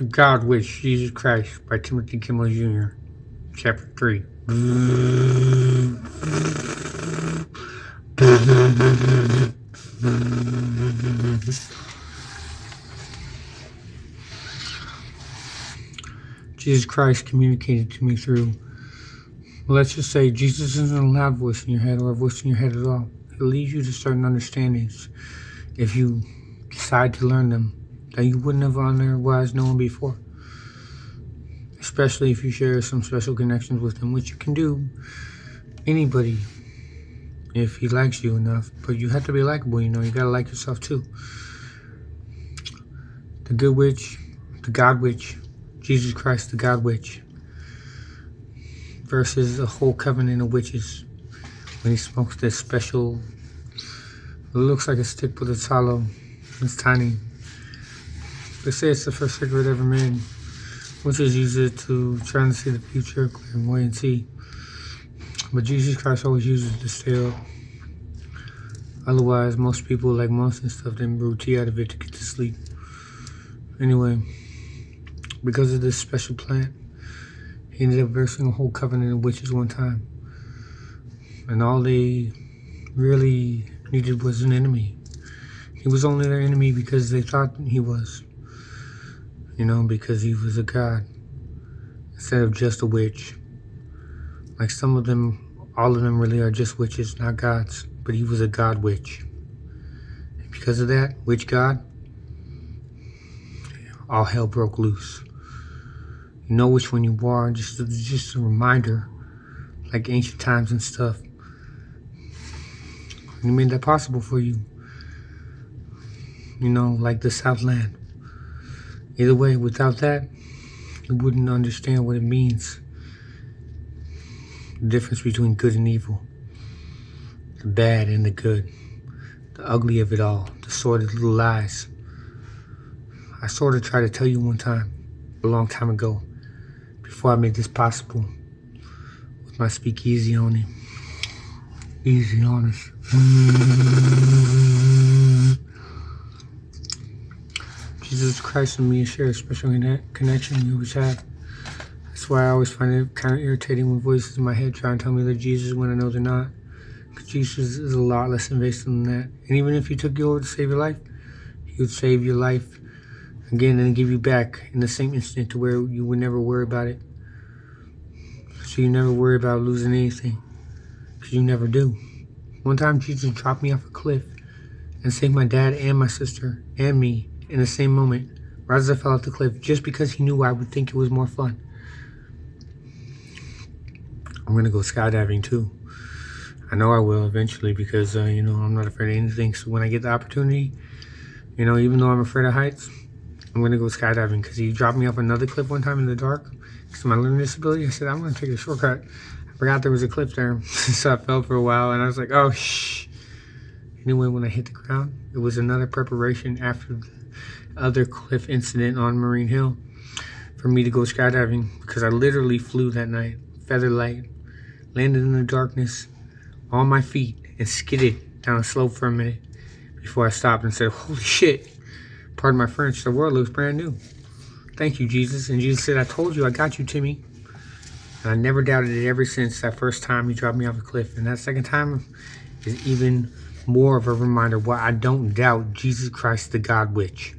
The God Which, Jesus Christ, by Timothy Kimmel Jr., Chapter 3. Jesus Christ communicated to me through, let's just say Jesus isn't a loud voice in your head or a voice in your head at all. He'll lead you to certain understandings if you decide to learn them that you wouldn't have otherwise known before. Especially if you share some special connections with him, which you can do anybody if he likes you enough. But you have to be likable, you gotta like yourself too. The good witch, the God witch, Jesus Christ, the God witch, versus a whole covenant of witches when he smokes this special, it looks like a stick, but it's hollow, it's tiny. They say it's the first cigarette ever made. Witches use it to try to see the future, clairvoyancy. But Jesus Christ always uses it to stay up. Otherwise, most people, like monks and stuff, they brew tea out of it to get to sleep. Anyway, because of this special plant, he ended up versing a whole covenant of witches one time. And all they really needed was an enemy. He was only their enemy because they thought he was. Because he was a god instead of just a witch. Like some of them, all of them really are just witches, not gods. But he was a god witch. And because of that, witch god, all hell broke loose. You know which one you are, just a reminder, like ancient times and stuff. He made that possible for you. Like the Southland. Either way, without that, you wouldn't understand what it means. The difference between good and evil. The bad and the good. The ugly of it all. The sordid little lies. I sort of tried to tell you one time, a long time ago, before I made this possible, with my speakeasy on it. Easy on us. Jesus Christ and me share a special connection we always have. That's why I always find it kind of irritating when voices in my head try and tell me they're Jesus when I know they're not. Because Jesus is a lot less invasive than that. And even if he took you over to save your life, he would save your life again and give you back in the same instant to where you would never worry about it. So you never worry about losing anything. Because you never do. One time Jesus dropped me off a cliff and saved my dad and my sister and me in the same moment, right as I fell off the cliff, just because he knew I would think it was more fun. I'm gonna go skydiving too. I know I will eventually because, I'm not afraid of anything. So when I get the opportunity, even though I'm afraid of heights, I'm gonna go skydiving because he dropped me off another cliff one time in the dark because of my learning disability. I said, I'm gonna take a shortcut. I forgot there was a cliff there, so I fell for a while and I was like, oh, shh. Anyway, when I hit the ground, it was another preparation after the other cliff incident on Marine Hill for me to go skydiving because I literally flew that night, feather light, landed in the darkness on my feet and skidded down a slope for a minute before I stopped and said, holy shit, pardon my French, the world looks brand new. Thank you, Jesus. And Jesus said, I told you, I got you, Timmy. And I never doubted it ever since that first time he dropped me off a cliff. And that second time is even more of a reminder why I don't doubt Jesus Christ, the God witch.